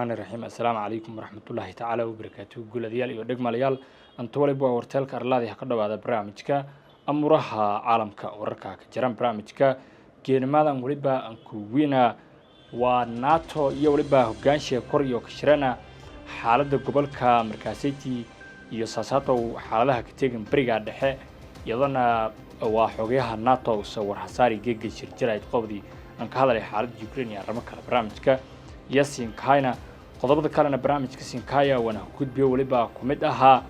الرحمن الرحيم السلام عليكم ورحمة الله تعالى وبركاته قول ديال iyo dhagmaalayaal antu waliba warteelka Arlaadi ka dhawaada barnaamijka Arimaha Caalamka wararka ka jiran barnaamijka geenimadan waliba aan ku weena waa NATO iyo waliba hogaanshiga kor iyo ka shirana xaaladda gobolka markaasiti iyo saasato xaaladaha ka tegan bariga dhexe iyadana waa xogayaha NATO sawir xasaari geega shirjirayd qowdii aan ka hadlay xaaladda Ukraine iyo arrimo kale barnaamijka yasin kaina qodobada kalena barnaamijka sinkaya wana gudbiyo waliba kumid aha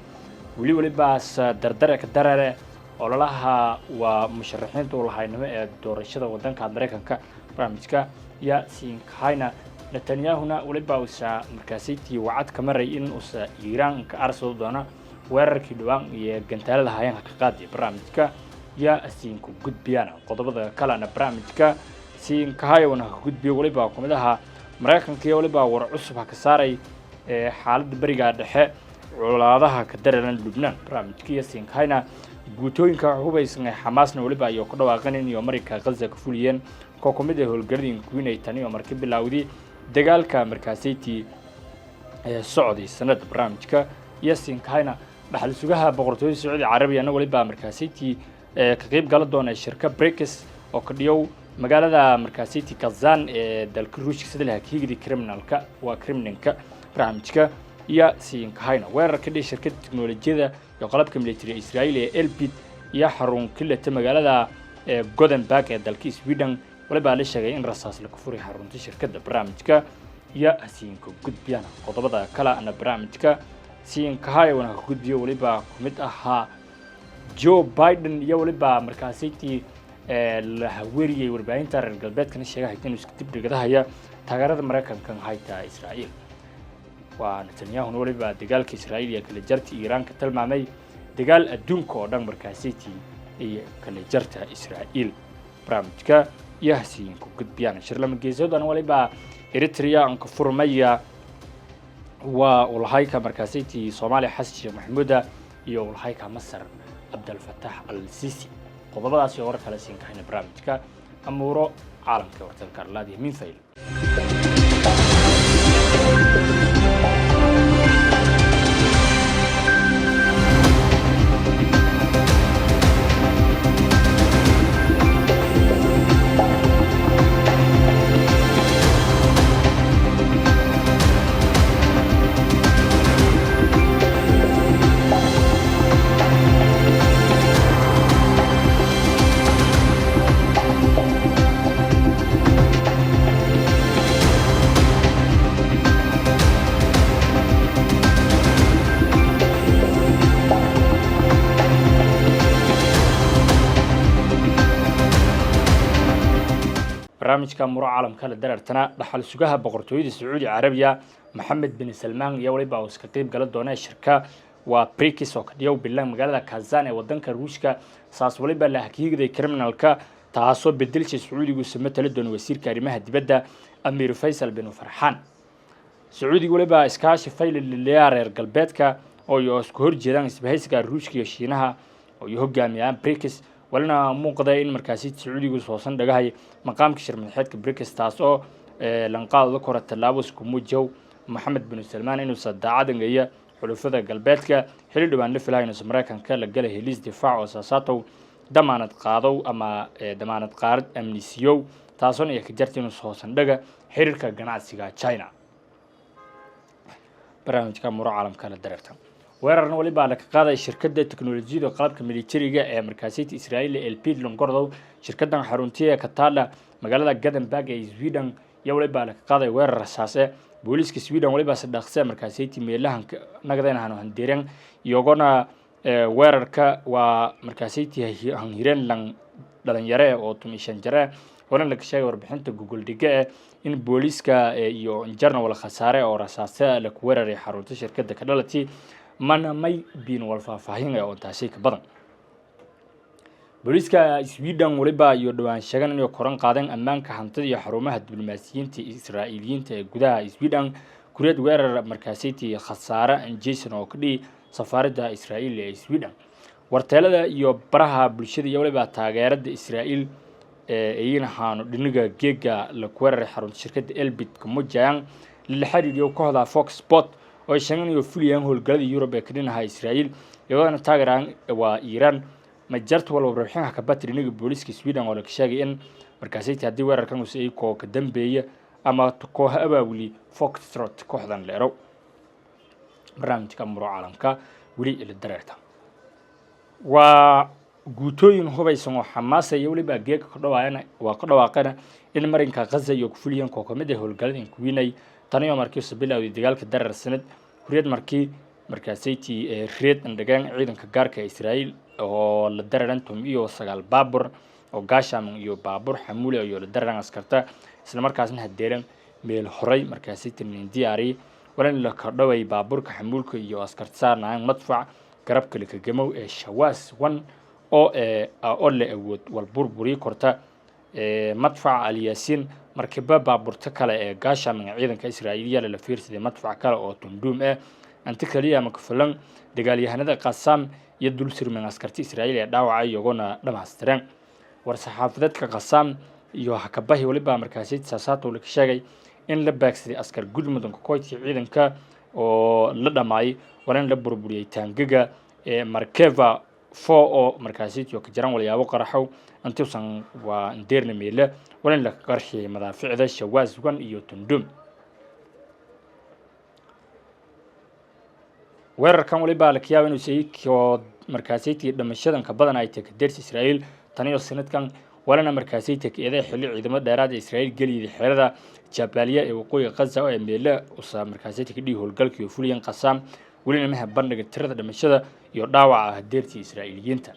waliba dardar ka darare ololaha waa musharaxiinta oo lahaynimo ee doorashada wadanka Mareykanka barnaamijka yasin kaina Netanyahuna waliba usa markaasiti wacad ka maray in usa Iran ka arsado doona weerarkii dhawaan iyo gantaalada hay'adaha ka qaaday barnaamijka yasin ku gudbiyana qodobada kalena barnaamijka sinkaya wana gudbiyo waliba kumid aha Mareykanka waliba war cusub ka saaray xaaladda bariga dhexe colaadaha ka dareeran Lubnaan barnaamijka yasin kaina guutooyinka hubaysan Xamaasna waliba iyo ku dhawaaqeen iyo Mareykanka Gaza ka fuliyeen ko kumid ah howlgalin kuwinay tani oo markii bilowday dagaalka markaasiti Saudi sanad barnaamijka yasin kaina dhaxal sugaha boqortooyada Saudi Carabiga waliba markaasiti ka qayb gal doona shirka BRICS oo ka dhiyow magaalada markaasiti Kazan ee dalka Ruushka sida la hakiigdi criminalka waa criminalka barnaamijka yasin kaina weerarka dhig shirkadda tiknoolajiyada iyo qalabka military Israa'iil ee Elbit iyo xarun kilata magaalada Gothenburg ee dalka Sweden waliba la sheegay in rasaas la ku furay xarunta shirkadda barnaamijka yasin ku gudbiyana qodobada kala ana barnaamijka yasin kaina wana ku gudbiyo waliba kumid aha Joe Biden iyo waliba markaasiti la hawiriyay warbaahinta reer galbeedkana sheegay inuu iska dib dhigahaya taageerada Mareykanka hay'adda Israa'iil waa Netanyahu waliba dagaalka Israa'iil iyo kala jarta Iran ka tilmaamay dagaal adduunka oo dhan markaasiti iyo kala jarta Israa'iil barnaamijka yasin ku gudbiyana shirlama geesodan waliba Eritrea aan ka furmaya waa ulahayka markaasiti Soomaaliya Xasan Sheekh Maxamuud iyo ulahayka Masar Abdel Fattah al-Sisi qodobadaas oo kala siin kaayna barnaamijka amuuro caalamka warteelka Arlaadi min fayl barnaamijka muro caalamka la darartana dhaxal sugaha boqortooyada Saudi Carabiga Mohammed bin Salman iyo waliba uu iska qayb gal doona shirka waa BRICS oo ka dhiyow bilan magaalada Kazan ee wadanka Ruushka saas waliba la hakiigday criminalka taasoo bedelay Saudi samatala doon wasiirka arimaha dibadda Amir Faisal bin Farhan Saudi waliba iskaashi fayl reer galbeedka oo isku horjeedaan isbahaysiga Ruushka iyo Shiinaha oo hogaamiyaan BRICS walna muuqday in markaasi Saudi soo sandagahay maqaamka shirmadaxeedka BRICS taasoo lanqaado kor talaabo isku muujow Mohammed bin Salman inuu sadaacadangaya xulufada galbeedka xilli dhawaan la filayo in Mareykanka la galay heliis difaac oo saasato damaanad qaado ama damaanad qaarad amnisiyo taasoo ay ka jartay inuu soo sandhaga xiriirka ganacsiga China barnaamijka muro caalamka la dareertan weerarna waliba la ka qaaday shirkadda tiknoolajiyada qalabka militariga ee markaasiti Israa'iil ee Elbit Longordow shirkaddan xaruntiya ka taala magaalada Gothenburg ee Sweden iyo waliba la ka qaaday weerar rasaase booliska Sweden waliba sadaqsay markaasiti meelahan nagdeen handeeran iyagona weerarka waa markaasiti hireen lan dhalinyaro oo tumishan jara oo la sheegay warbixinta Google Digga in booliska iyo injarna wala khasaare oo rasaase la ku weeraray xarunta shirkadda ka dhalatay mana may bin wal faahfaahin oo taashay ka badan booliska Sweden waliba iyo dhawaan sheegan inay koran qaadeen ammaanka hantida iyo xarumaha diblomaasiyiinta Israa'iiliyiinta ee gudaha Sweden kureed weerar markaasiti khasaare Jason oo ka dhigay safaaradda Israa'iil ee Sweden warteelada iyo baraha bulshada iyo waliba taageerada Israa'iil ayina haano dhiniga geega la ku weeraray xarunta shirkadda Elbit kuma jaan la xiriiriyo kooxda Fox Sport oo ay sheegeen inay fuliyaan howlgallada Yurub ee ka dhinaca Israa'iil iyagoo taageeraan waa Iran ma jarto walba warbixinaha ka batriniga booliska Sweden oo la sheegay in markaas ay haddii weerarkan uu sii ka dambeeya ama kooxo abaabuli Foxtrot kooxdan leero barnaamijka Arimaha Caalamka weli ila dareerta waa guutooyin hubaysan oo Xamaas iyo waliba geeg ka dhawaaqana in marinka Gaza iyo ku fuliyaan kooxo mid ah howlgallada kuwiinay tani oo markii soo bilowday dagaalka darar sanad huriyad markaasaytii reed andagaan ciidanka gaarka Israa'iil oo la dararantum iyo 9 baabur oo gaasham iyo baabur xamuule iyo la dararan askarta isla markaasna hadeeran meel horay markaasaytii diyaari walan la ka dhaway baaburka xamuulka iyo askarta saarnaan madfac garab kale ka gamow ee shawaas 1 oo le awood wal burburi korta madfac al-Yaasiin markaba baaburta kale ee gaasham ciidanka Israa'iiliya la fiirsaday madfac kale oo tundum anti kaliya ma ka filan dagaalyahanada Qassam iyo dul sirman askarta Israa'iil ee dhaawacay iyaguna dhamaastiran war saxaafadeedka Qassam iyo hakabahi waliba markaasii saasato la sheegay in la baagsaday askar gudmudanka kooxda ciidanka oo la dhamaay waran la burburiyay taangiga ee Markeva 4 oo markaasii ka jiran waliyaabo qaraxow antuusan waa indeerna meela waran la qarxiyay madaaficda shawaas 1 iyo tundum weerarkan waliba la kiyaabo inuu sii markaasii dhamashadan ka badan ay tahay deersi Israa'iil tan iyo sanadkan walana markaasii takeeday xilli ciidamada dheeraad ee Israa'iil galiyay xeerada Jabaaliya ee waqooyiga Gaza oo meela usa markaasii takadii howlgalkii oo fuliyeen Qassam walina ma bandhiga tirada dhamashada iyo dhaawaca deersi Israa'iiliyiinta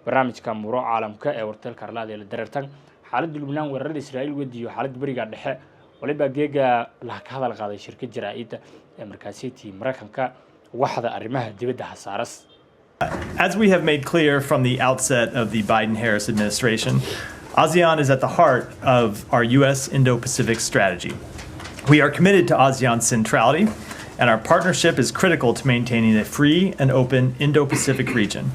barnaamijka Arimaha Caalamka ee Warteelka Arlaadi la dareertan xaaladda Lubnaan weerarada Israa'iil wadiyo xaaladda bariga dhexe waliba geega la ka hadal qaaday shirkad jaraa'idda ee markaasii Mareykanka waxda arrimaha dibadda hasaaras. As we have made clear from the outset of the Biden-Harris administration, ASEAN is at the heart of our U.S. Indo-Pacific strategy. We are committed to ASEAN's centrality, and our partnership is critical to maintaining a free and open Indo-Pacific region.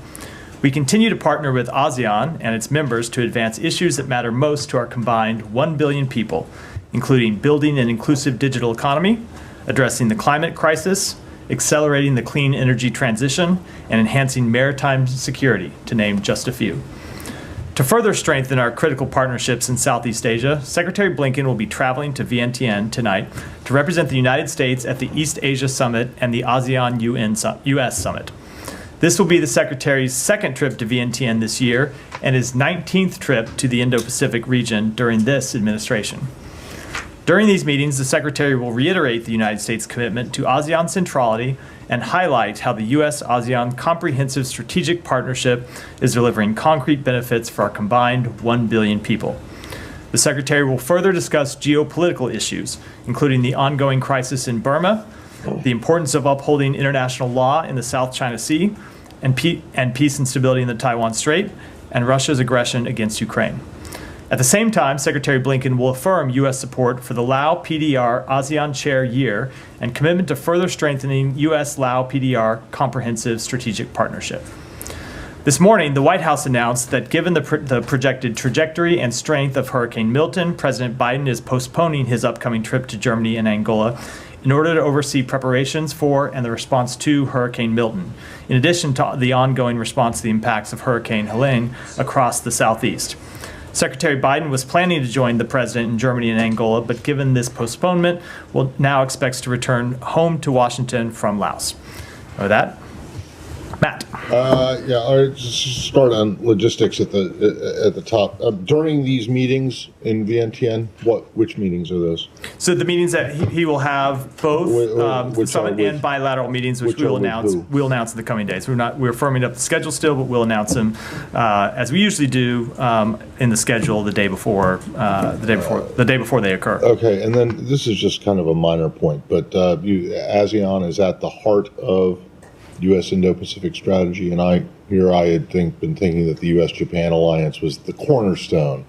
We continue to partner with ASEAN and its members to advance issues that matter most to our combined 1 billion people, including building an inclusive digital economy, addressing the climate crisis, accelerating the clean energy transition, and enhancing maritime security, to name just a few. To further strengthen our critical partnerships in Southeast Asia, Secretary Blinken will be traveling to Vientiane tonight to represent the United States at the East Asia Summit and the ASEAN-US Summit. This will be the Secretary's second trip to Vientiane this year and his 19th trip to the Indo-Pacific region during this administration. During these meetings, the Secretary will reiterate the United States' commitment to ASEAN centrality and highlight how the U.S.-ASEAN comprehensive strategic partnership is delivering concrete benefits for our combined 1 billion people. The Secretary will further discuss geopolitical issues, including the ongoing crisis in Burma, the importance of upholding international law in the South China Sea, and peace and stability in the Taiwan Strait, and Russia's aggression against Ukraine. At the same time, Secretary Blinken will affirm U.S. support for the Lao PDR ASEAN Chair Year and commitment to further strengthening U.S.-Lao PDR comprehensive strategic partnership. This morning, the White House announced that given the projected trajectory and strength of Hurricane Milton, President Biden is postponing his upcoming trip to Germany and Angola in order to oversee preparations for and the response to Hurricane Milton, in addition to the ongoing response to the impacts of Hurricane Helene across the Southeast. Secretary Biden was planning to join the president in Germany and Angola, but given this postponement, now expects to return home to Washington from Laos. With that, Matt. I'll just start on logistics at the top. During these meetings in Vientiane, which meetings are those? So the meetings that he will have both summit and bilateral meetings, which we'll announce. We'll announce in the coming days. We're firming up the schedule still, but we'll announce them as we usually do in the schedule the day before they occur. Okay, and then this is just kind of a minor point, but ASEAN is at the heart of U.S. Indo-Pacific strategy, and I had been thinking that the U.S.-Japan alliance was the cornerstone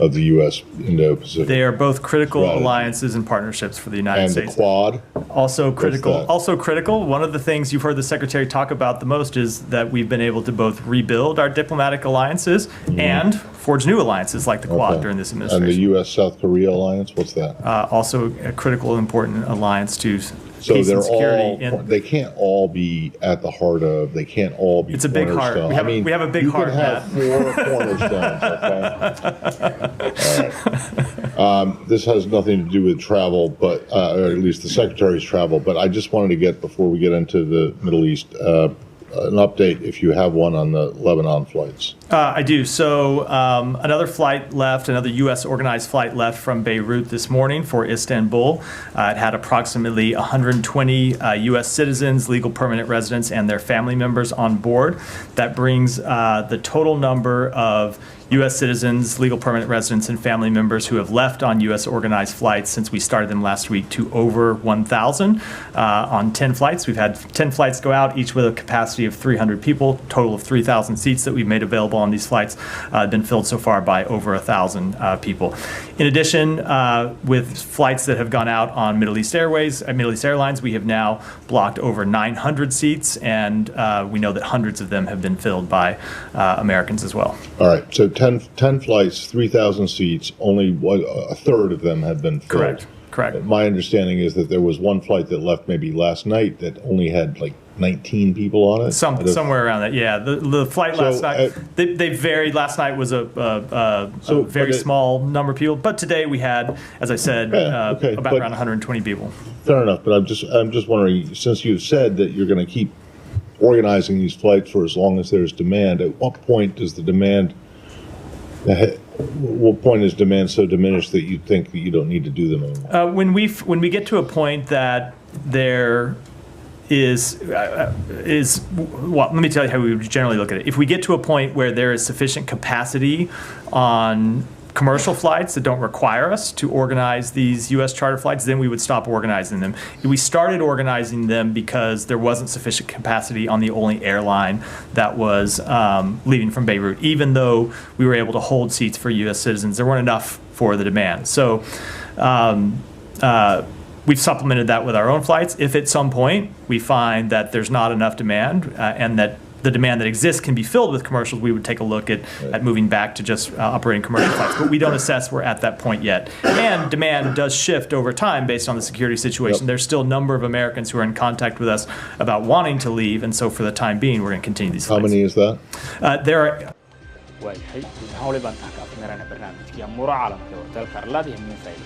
of the U.S. Indo-Pacific? They are both critical strategy. Alliances and partnerships for the United And States. the Quad? Also critical. that? Also critical. One of the things you've heard the Secretary talk about the most is that we've been able to both rebuild our diplomatic alliances and forge new alliances like the Quad Okay. during this And the administration. U.S.-South Korea alliance, what's that? Also a critical, important alliance to So peace they're and security. all, they can't all be at the heart of, they can't all be It's a big heart. cornerstone. We have a big you heart, could have four cornerstones, okay? All right. This has nothing to do with travel, but, or at least the Secretary's travel, but I just wanted to get, before we get into the Middle East, an update, if you have one, on the Lebanon flights. I do. So another flight left, another U.S. organized flight left from Beirut this morning for Istanbul. It had approximately 120 U.S. citizens, legal permanent residents, and their family members on board. That brings the total number of U.S. citizens, legal permanent residents, and family members who have left on U.S. organized flights since we started them last week to over 1,000 on 10 flights. We've had 10 flights go out, each with a capacity of 300 people, total of 3,000 seats that we've made available on these flights have been filled so far by over 1,000 people. In addition, with flights that have gone out on Middle East Airlines, we have now blocked over 900 seats, and we know that hundreds of them have been filled by Americans as well. All right, so 10 flights, 3,000 seats, only a third of them have been filled. Correct. My understanding is that there was one flight that left maybe last night that only had like 19 people on it. Somewhere around that, yeah. The flight last night, they varied. Last night was a very small number of people, but today we had, as I said, around 120 people. Fair enough, but I'm just wondering, since you've said that you're going to keep organizing these flights for as long as there's demand, at what point does the demand? What point is demand so diminished that you think that you don't need to do them anymore? When we get to a point that there is well, let me tell you how we would generally look at it. If we get to a point where there is sufficient capacity on commercial flights that don't require us to organize these U.S. charter flights, then we would stop organizing them. We started organizing them because there wasn't sufficient capacity on the only airline that was leaving from Beirut. Even though we were able to hold seats for U.S. citizens, there weren't enough for the demand. So we've supplemented that with our own flights. If at some point we find that there's not enough demand and that the demand that exists can be filled with commercials, we would take a look at moving back to just operating commercial flights. But we don't assess we're at that point yet. And demand does shift over time based on the security situation. There's still a number of Americans who are in contact with us about wanting to leave, and so for the time being, we're going to continue these flights. How many is that? There are... waayahay guud ahaan wali baan tahay ka afmeerana barnaamijkii amuura caalamka ee warteelka arlaadi ee min fayda